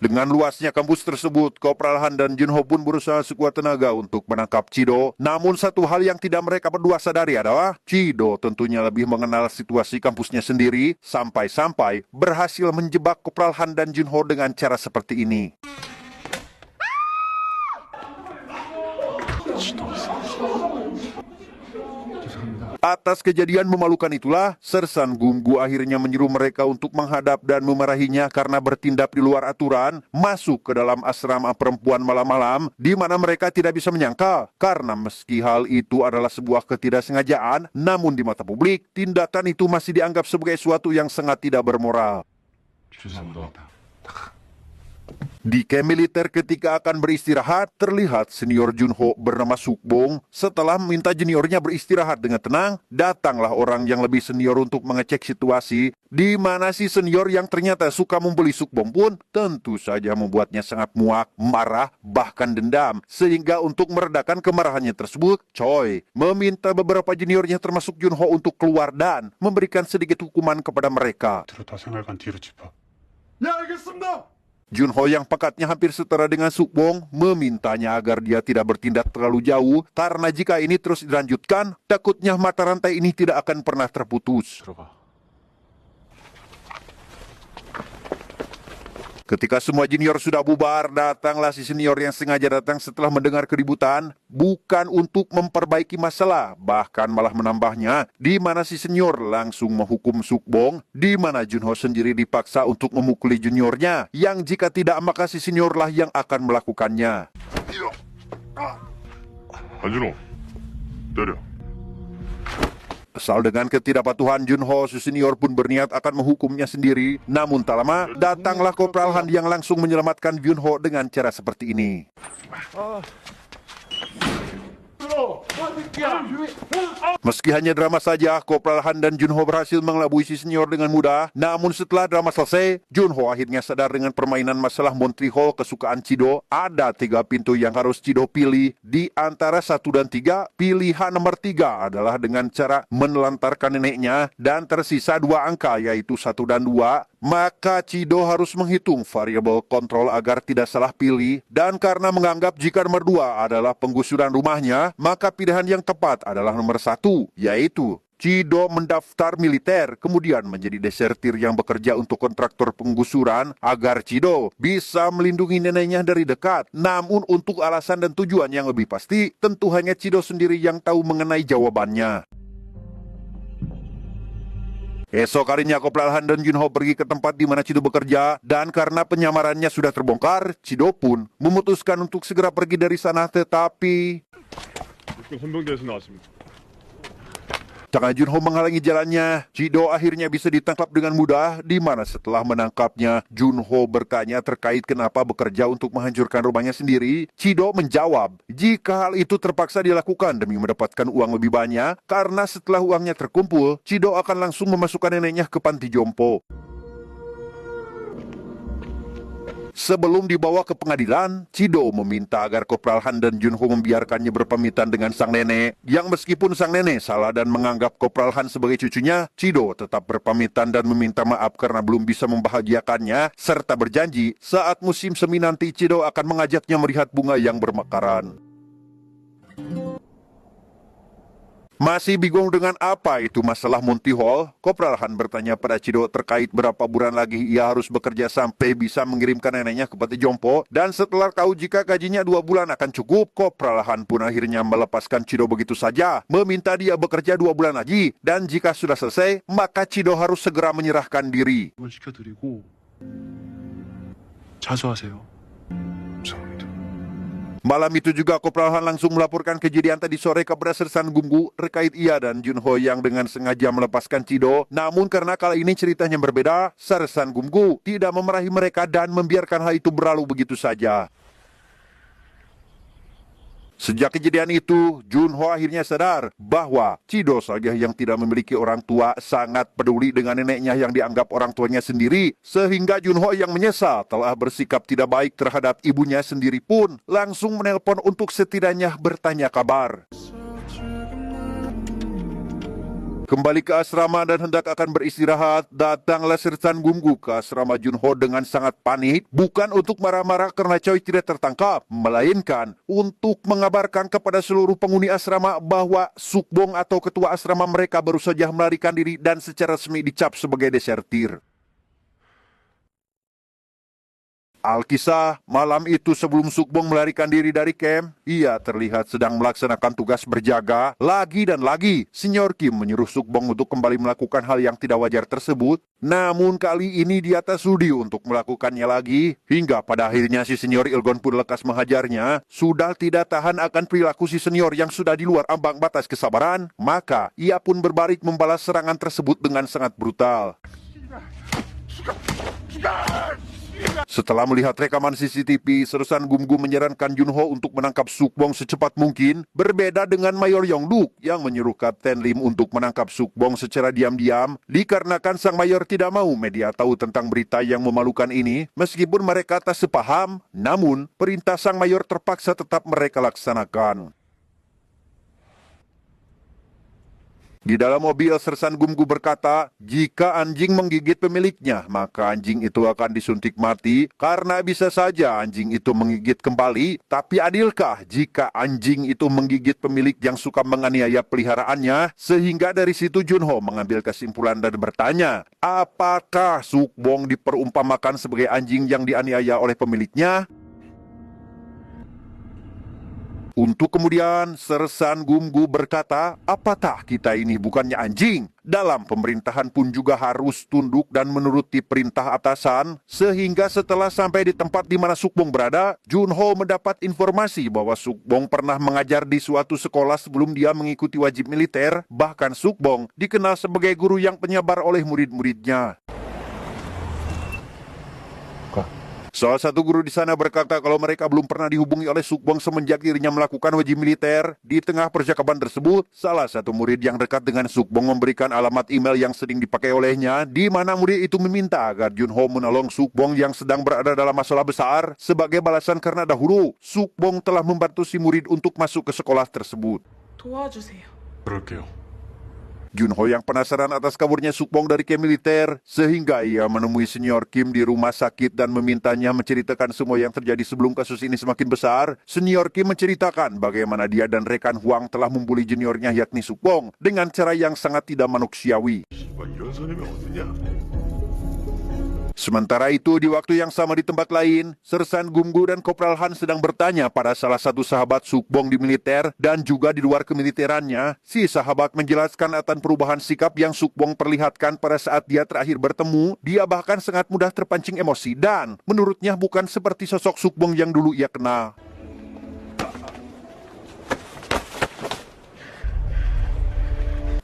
S1: Dengan luasnya kampus tersebut, Kopral Han dan Junho pun berusaha sekuat tenaga untuk menangkap Chido. Namun satu hal yang tidak mereka berdua sadari adalah Chido tentunya lebih mengenal situasi kampusnya sendiri, sampai-sampai berhasil menjebak Kopral Han dan Junho dengan cara seperti ini. Atas kejadian memalukan itulah, Sersan Gunggu akhirnya menyuruh mereka untuk menghadap dan memarahinya karena bertindak di luar aturan, masuk ke dalam asrama perempuan malam-malam, di mana mereka tidak bisa menyangka, karena meski hal itu adalah sebuah ketidaksengajaan, namun di mata publik, tindakan itu masih dianggap sebagai suatu yang sangat tidak bermoral.
S3: 죄송합니다.
S1: Di camp militer ketika akan beristirahat, terlihat senior Junho bernama Sukbong. Setelah meminta juniornya beristirahat dengan tenang, datanglah orang yang lebih senior untuk mengecek situasi, di mana si senior yang ternyata suka membuli Sukbong pun tentu saja membuatnya sangat muak, marah, bahkan dendam. Sehingga untuk meredakan kemarahannya tersebut, Choi meminta beberapa juniornya termasuk Junho untuk keluar dan memberikan sedikit hukuman kepada mereka.
S3: 들었다 생각한 뒤로 짚어.
S1: Junho yang pekatnya hampir setara dengan Sukbong memintanya agar dia tidak bertindak terlalu jauh karena jika ini terus dilanjutkan, takutnya mata rantai ini tidak akan pernah terputus.
S5: 들어가.
S1: Ketika semua junior sudah bubar, datanglah si senior yang sengaja datang setelah mendengar keributan, bukan untuk memperbaiki masalah, bahkan malah menambahnya, di mana si senior langsung menghukum Sukbong, di mana Junho sendiri dipaksa untuk memukuli juniornya, yang jika tidak maka si seniorlah yang akan melakukannya.
S2: 한준호, 때려.
S1: Kesal dengan ketidakpatuhan Junho, si senior pun berniat akan menghukumnya sendiri. Namun tak lama, datanglah Kopral Han yang langsung menyelamatkan Junho dengan cara seperti ini. Meski hanya drama saja, Kopral Han dan Junho berhasil mengelabui si senior dengan mudah. Namun setelah drama selesai, Junho akhirnya sadar dengan permainan masalah Montry Hall kesukaan Chido. Ada 3 pintu yang harus Chido pilih. Di antara 1 dan 3, pilihan nomor 3 adalah dengan cara menelantarkan neneknya. Dan tersisa 2 angka yaitu 1 dan 2. Maka Chido harus menghitung variabel kontrol agar tidak salah pilih. Dan karena menganggap jika nomor 2 adalah penggusuran rumahnya, maka pilihan yang tepat adalah nomor 1, yaitu Chido mendaftar militer, kemudian menjadi desertir yang bekerja untuk kontraktor penggusuran agar Chido bisa melindungi neneknya dari dekat. Namun untuk alasan dan tujuan yang lebih pasti, tentu hanya Chido sendiri yang tahu mengenai jawabannya. Esok harinya Kopral Han dan Junho pergi ke tempat di mana Chido bekerja, dan karena penyamarannya sudah terbongkar, Chido pun memutuskan untuk segera pergi dari sana, tetapi
S5: 헌병대에서 나왔습니다.
S1: karena Junho menghalangi jalannya, Chido akhirnya bisa ditangkap dengan mudah, di mana setelah menangkapnya, Junho bertanya terkait kenapa bekerja untuk menghancurkan rumahnya sendiri. Chido menjawab, jika hal itu terpaksa dilakukan demi mendapatkan uang lebih banyak, karena setelah uangnya terkumpul, Chido akan langsung memasukkan neneknya ke panti jompo. Sebelum dibawa ke pengadilan, Chido meminta agar Kopral Han dan Junho membiarkannya berpamitan dengan sang nenek. Yang meskipun sang nenek salah dan menganggap Kopral Han sebagai cucunya, Chido tetap berpamitan dan meminta maaf karena belum bisa membahagiakannya, serta berjanji saat musim semi nanti Chido akan mengajaknya melihat bunga yang bermekaran. Masih bingung dengan apa itu masalah Montry Hall, Kopral Han bertanya pada Chido terkait berapa bulan lagi ia harus bekerja sampai bisa mengirimkan neneknya ke panti jompo. Dan setelah tahu jika gajinya 2 bulan akan cukup, Kopral Han pun akhirnya melepaskan Chido begitu saja, meminta dia bekerja 2 bulan lagi, dan jika sudah selesai, maka Chido harus segera menyerahkan diri.
S3: 이걸 시켜드리고 자주 하세요.
S2: 감사합니다.
S1: Malam itu juga Kopral Han langsung melaporkan kejadian tadi sore kepada Sersan Gumgu terkait ia dan Junho yang dengan sengaja melepaskan Chido. Namun karena kali ini ceritanya berbeda, Sersan Gumgu tidak memarahi mereka dan membiarkan hal itu berlalu begitu saja. Sejak kejadian itu, Junho akhirnya sadar bahwa Chido saja yang tidak memiliki orang tua sangat peduli dengan neneknya yang dianggap orang tuanya sendiri. Sehingga Junho yang menyesal telah bersikap tidak baik terhadap ibunya sendiri pun langsung menelpon untuk setidaknya bertanya kabar. Kembali ke asrama dan hendak akan beristirahat, datanglah Sersan Gumgu ke asrama Junho dengan sangat panik, bukan untuk marah-marah karena Choi tidak tertangkap, melainkan untuk mengabarkan kepada seluruh penghuni asrama bahwa Sukbong atau ketua asrama mereka baru saja melarikan diri dan secara resmi dicap sebagai desertir. Alkisah, malam itu sebelum Sukbong melarikan diri dari camp, ia terlihat sedang melaksanakan tugas berjaga. Lagi dan lagi, Senior Kim menyuruh Sukbong untuk kembali melakukan hal yang tidak wajar tersebut. Namun kali ini dia tak sudi untuk melakukannya lagi. Hingga pada akhirnya si Senior Ilgon pun lekas menghajarnya. Sudah tidak tahan akan perilaku si senior yang sudah di luar ambang batas kesabaran, maka ia pun berbalik membalas serangan tersebut dengan sangat brutal. Setelah melihat rekaman CCTV, Sersan Gum-Gum menyarankan Junho untuk menangkap Sukbong secepat mungkin, berbeda dengan Mayor Yongduk yang menyuruh Kapten Lim untuk menangkap Sukbong secara diam-diam, dikarenakan sang mayor tidak mau media tahu tentang berita yang memalukan ini. Meskipun mereka tak sepaham, namun perintah sang mayor terpaksa tetap mereka laksanakan. Di dalam mobil, Sersan Gum-Gum berkata, jika anjing menggigit pemiliknya, maka anjing itu akan disuntik mati, karena bisa saja anjing itu menggigit kembali. Tapi adilkah jika anjing itu menggigit pemilik yang suka menganiaya peliharaannya? Sehingga dari situ Junho mengambil kesimpulan dan bertanya, apakah Sukbong diperumpamakan sebagai anjing yang dianiaya oleh pemiliknya? Untuk kemudian, Sersan Gum-Gum berkata, apatah kita ini bukannya anjing? Dalam pemerintahan pun juga harus tunduk dan menuruti perintah atasan, sehingga setelah sampai di tempat di mana Sukbong berada, Junho mendapat informasi bahwa Sukbong pernah mengajar di suatu sekolah sebelum dia mengikuti wajib militer. Bahkan Sukbong dikenal sebagai guru yang penyabar oleh murid-muridnya. Salah satu guru di sana berkata kalau mereka belum pernah dihubungi oleh Sukbong semenjak dirinya melakukan wajib militer. Di tengah percakapan tersebut, salah satu murid yang dekat dengan Sukbong memberikan alamat email yang sering dipakai olehnya, di mana murid itu meminta agar Junho menolong Sukbong yang sedang berada dalam masalah besar. Sebagai balasan karena dahulu, Sukbong telah membantu si murid untuk masuk ke sekolah tersebut.
S4: 도와주세요.
S3: 그럴게요.
S1: Junho yang penasaran atas kaburnya Sukbong dari camp militer, sehingga ia menemui Senior Kim di rumah sakit dan memintanya menceritakan semua yang terjadi sebelum kasus ini semakin besar. Senior Kim menceritakan bagaimana dia dan rekan Huang telah membuli juniornya yakni Sukbong dengan cara yang sangat tidak manusiawi.
S2: 이런 선임이 어디냐?
S1: Sementara itu, di waktu yang sama di tempat lain, Sersan Gum-Gum dan Kopral Han sedang bertanya pada salah satu sahabat Sukbong di militer dan juga di luar kemiliterannya. Si sahabat menjelaskan akan perubahan sikap yang Sukbong perlihatkan pada saat dia terakhir bertemu. Dia bahkan sangat mudah terpancing emosi dan menurutnya bukan seperti sosok Sukbong yang dulu ia kenal.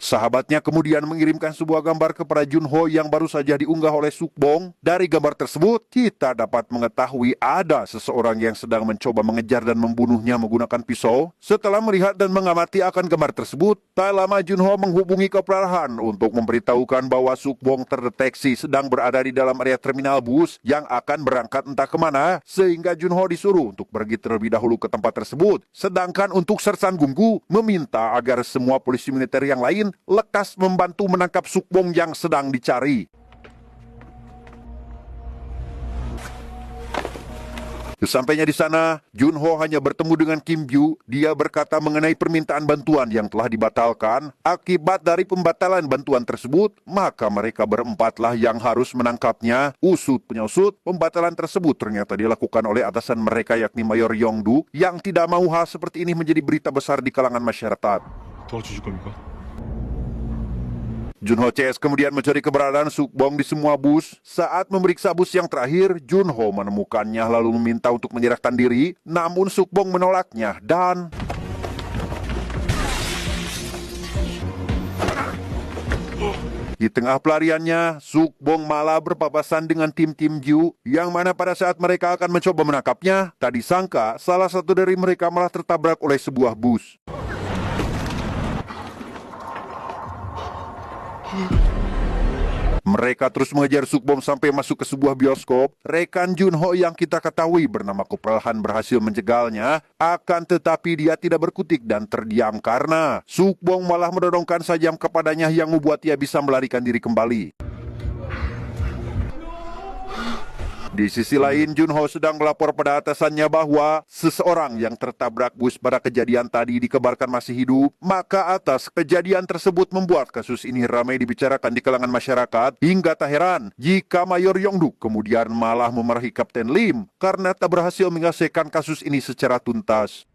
S1: Sahabatnya kemudian mengirimkan sebuah gambar kepada Junho yang baru saja diunggah oleh Sukbong. Dari gambar tersebut, kita dapat mengetahui ada seseorang yang sedang mencoba mengejar dan membunuhnya menggunakan pisau. Setelah melihat dan mengamati akan gambar tersebut, tak lama Junho menghubungi Kopral Han untuk memberitahukan bahwa Sukbong terdeteksi sedang berada di dalam area terminal bus yang akan berangkat entah kemana, sehingga Junho disuruh untuk pergi terlebih dahulu ke tempat tersebut. Sedangkan untuk Sersan Gum-Gum meminta agar semua polisi militer yang lain lekas membantu menangkap Sukbong yang sedang dicari. Sesampainya di sana, Junho hanya bertemu dengan Kim Byu. Dia berkata mengenai permintaan bantuan yang telah dibatalkan. Akibat dari pembatalan bantuan tersebut, maka mereka berempatlah yang harus menangkapnya. Usut penyusut, pembatalan tersebut ternyata dilakukan oleh atasan mereka yakni Mayor Yongduk yang tidak mau hal seperti ini menjadi berita besar di kalangan masyarakat.
S3: 도와주실 겁니까?
S1: Junho CS kemudian mencari keberadaan Sukbong di semua bus. Saat memeriksa bus yang terakhir, Junho menemukannya lalu meminta untuk menyerahkan diri. Namun Sukbong menolaknya dan di tengah pelariannya, Sukbong malah berpapasan dengan tim-tim Ju, yang mana pada saat mereka akan mencoba menangkapnya, tak disangka salah satu dari mereka malah tertabrak oleh sebuah bus. Mereka terus mengejar Sukbong sampai masuk ke sebuah bioskop. Rekan Junho yang kita ketahui bernama Kopral Han berhasil menjegalnya. Akan tetapi dia tidak berkutik dan terdiam karena Sukbong malah mendorongkan sajam kepadanya yang membuat ia bisa melarikan diri kembali. Di sisi lain, Junho sedang melapor pada atasannya bahwa seseorang yang tertabrak bus pada kejadian tadi dikabarkan masih hidup. Maka atas kejadian tersebut membuat kasus ini ramai dibicarakan di kalangan masyarakat. Hingga tak heran jika Mayor Yongduk kemudian malah memarahi Kapten Lim karena tak berhasil menyelesaikan kasus ini secara tuntas.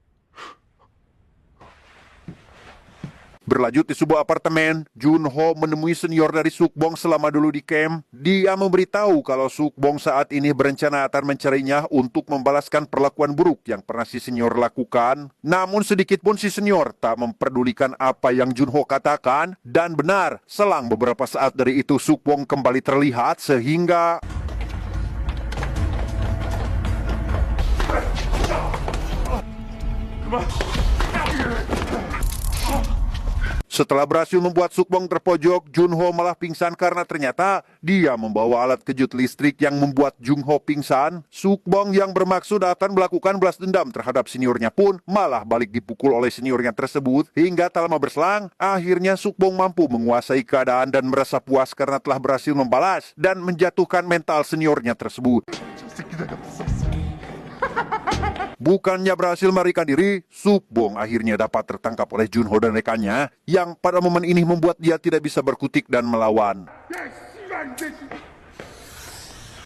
S1: Berlanjut di sebuah apartemen, Junho menemui senior dari Sukbong selama dulu di camp. Dia memberitahu kalau Sukbong saat ini berencana akan mencarinya untuk membalaskan perlakuan buruk yang pernah si senior lakukan. Namun sedikit pun si senior tak memperdulikan apa yang Junho katakan. Dan benar, selang beberapa saat dari itu Sukbong kembali terlihat sehingga Setelah berhasil membuat Sukbong terpojok, Junho malah pingsan karena ternyata dia membawa alat kejut listrik yang membuat Jungho pingsan. Sukbong yang bermaksud akan melakukan balas dendam terhadap seniornya pun malah balik dipukul oleh seniornya tersebut. Hingga tak lama berselang, akhirnya Sukbong mampu menguasai keadaan dan merasa puas karena telah berhasil membalas dan menjatuhkan mental seniornya tersebut. Bukannya berhasil melarikan diri, Sukbong akhirnya dapat tertangkap oleh Junho dan rekannya yang pada momen ini membuat dia tidak bisa berkutik dan melawan.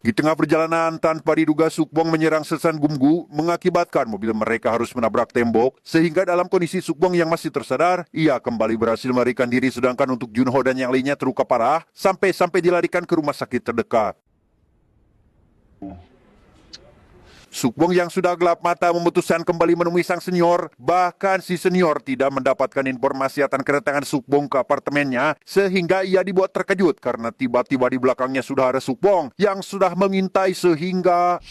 S1: Di tengah perjalanan, tanpa diduga Sukbong menyerang Sesan Gumgu, mengakibatkan mobil mereka harus menabrak tembok, sehingga dalam kondisi Sukbong yang masih tersadar, ia kembali berhasil melarikan diri, sedangkan untuk Junho dan yang lainnya terluka parah, sampai dilarikan ke rumah sakit terdekat. Sukbong yang sudah gelap mata memutuskan kembali menemui sang senior. Bahkan si senior tidak mendapatkan informasi akan kedatangan Sukbong ke apartemennya, sehingga ia dibuat terkejut karena tiba-tiba di belakangnya sudah ada Sukbong yang sudah mengintai sehingga...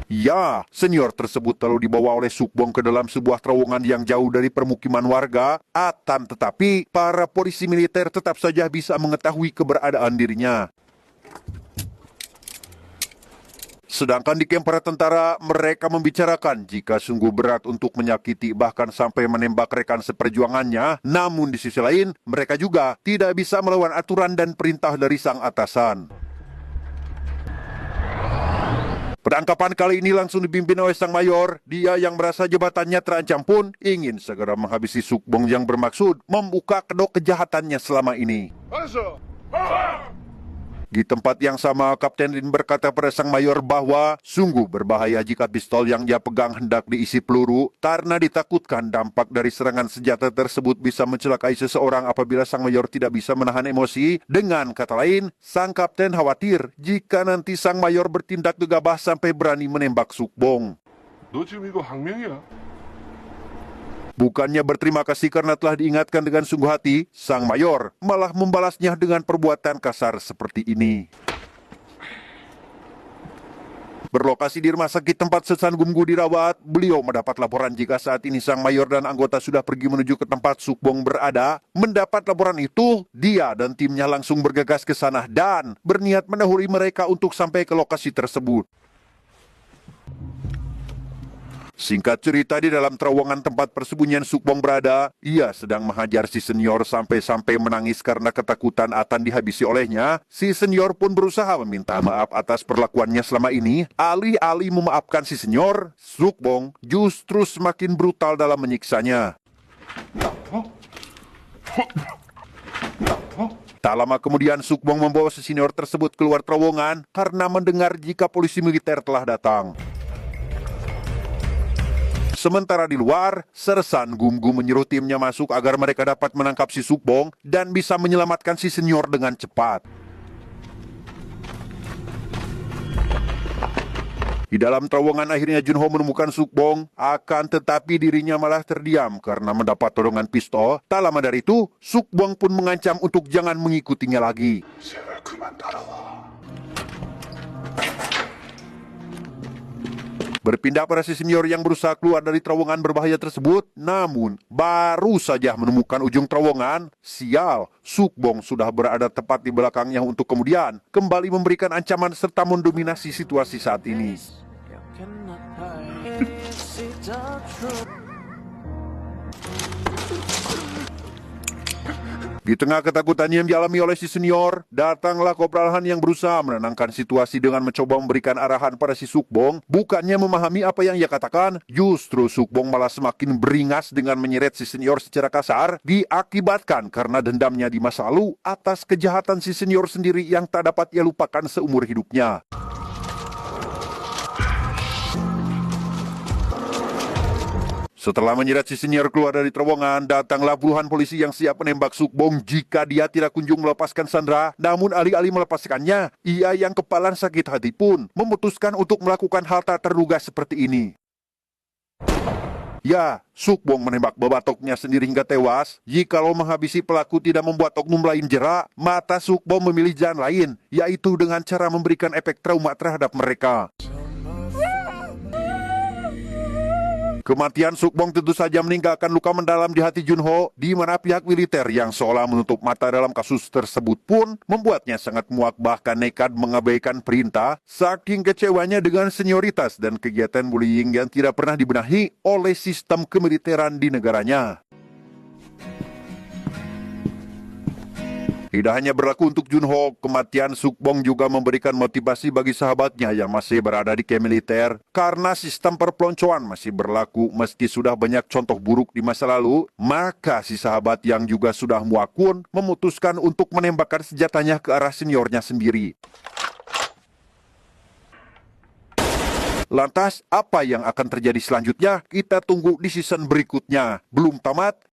S1: Ya, senior tersebut lalu dibawa oleh Sukbong ke dalam sebuah terowongan yang jauh dari permukiman warga. Akan tetapi, para polisi militer tetap saja bisa mengetahui keberadaan dirinya. Sedangkan di kamp para tentara, mereka membicarakan jika sungguh berat untuk menyakiti bahkan sampai menembak rekan seperjuangannya. Namun di sisi lain, mereka juga tidak bisa melawan aturan dan perintah dari sang atasan. Penangkapan kali ini langsung dipimpin oleh sang mayor. Dia yang merasa jabatannya terancam pun ingin segera menghabisi Sukbong yang bermaksud membuka kedok kejahatannya selama ini. Di tempat yang sama, Kapten Lin berkata pada sang mayor bahwa sungguh berbahaya jika pistol yang dia pegang hendak diisi peluru karena ditakutkan dampak dari serangan senjata tersebut bisa mencelakai seseorang apabila sang mayor tidak bisa menahan emosi. Dengan kata lain, sang kapten khawatir jika nanti sang mayor bertindak gegabah sampai berani menembak Sukbong.
S2: 너 지금 이거 항명이야?
S1: Bukannya berterima kasih karena telah diingatkan dengan sungguh hati, sang mayor malah membalasnya dengan perbuatan kasar seperti ini. Berlokasi di rumah sakit tempat Sesan Gumgu dirawat, beliau mendapat laporan jika saat ini sang mayor dan anggota sudah pergi menuju ke tempat Sukbong berada. Mendapat laporan itu, dia dan timnya langsung bergegas ke sana dan berniat mendahului mereka untuk sampai ke lokasi tersebut. Singkat cerita, di dalam terowongan tempat persembunyian Sukbong berada, ia sedang menghajar si senior sampai menangis karena ketakutan akan dihabisi olehnya. Si senior pun berusaha meminta maaf atas perlakuannya selama ini. Alih-alih memaafkan si senior, Sukbong justru semakin brutal dalam menyiksanya. Tak lama kemudian Sukbong membawa si senior tersebut keluar terowongan karena mendengar jika polisi militer telah datang. Sementara di luar, Sesan Gumgu menyuruh timnya masuk agar mereka dapat menangkap si Sukbong dan bisa menyelamatkan si senior dengan cepat. Di dalam terowongan akhirnya Junho menemukan Sukbong, akan tetapi dirinya malah terdiam karena mendapat dorongan pistol. Tak lama dari itu, Sukbong pun mengancam untuk jangan mengikutinya lagi.
S3: 제발 그만 따라와.
S1: Berpindah pada si senior yang berusaha keluar dari terowongan berbahaya tersebut. Namun, baru saja menemukan ujung terowongan, sial, Sukbong sudah berada tepat di belakangnya untuk kemudian kembali memberikan ancaman serta mendominasi situasi saat ini. Di tengah ketakutan yang dialami oleh si senior, datanglah Kopral Han yang berusaha menenangkan situasi dengan mencoba memberikan arahan pada si Sukbong. Bukannya memahami apa yang ia katakan, justru Sukbong malah semakin beringas dengan menyeret si senior secara kasar, diakibatkan karena dendamnya di masa lalu atas kejahatan si senior sendiri yang tak dapat ia lupakan seumur hidupnya. Setelah menyeret si senior keluar dari terowongan, datanglah puluhan polisi yang siap menembak Sukbong jika dia tidak kunjung melepaskan sandera. Namun alih-alih melepaskannya, ia yang kepalan sakit hati pun memutuskan untuk melakukan hal tak terduga seperti ini. Ya, Sukbong menembak babatoknya sendiri hingga tewas. Jikalau menghabisi pelaku tidak membuat oknum lain jera, maka Sukbong memilih jalan lain, yaitu dengan cara memberikan efek trauma terhadap mereka. Kematian Sukbong tentu saja meninggalkan luka mendalam di hati Junho, di mana pihak militer yang seolah menutup mata dalam kasus tersebut pun membuatnya sangat muak bahkan nekat mengabaikan perintah, saking kecewanya dengan senioritas dan kegiatan bullying yang tidak pernah dibenahi oleh sistem kemiliteran di negaranya. Tidak hanya berlaku untuk Junho, kematian Sukbong juga memberikan motivasi bagi sahabatnya yang masih berada di camp militer karena sistem perpeloncoan masih berlaku meski sudah banyak contoh buruk di masa lalu, maka si sahabat yang juga sudah muak pun memutuskan untuk menembakkan senjatanya ke arah seniornya sendiri. Lantas, apa yang akan terjadi selanjutnya? Kita tunggu di season berikutnya. Belum tamat?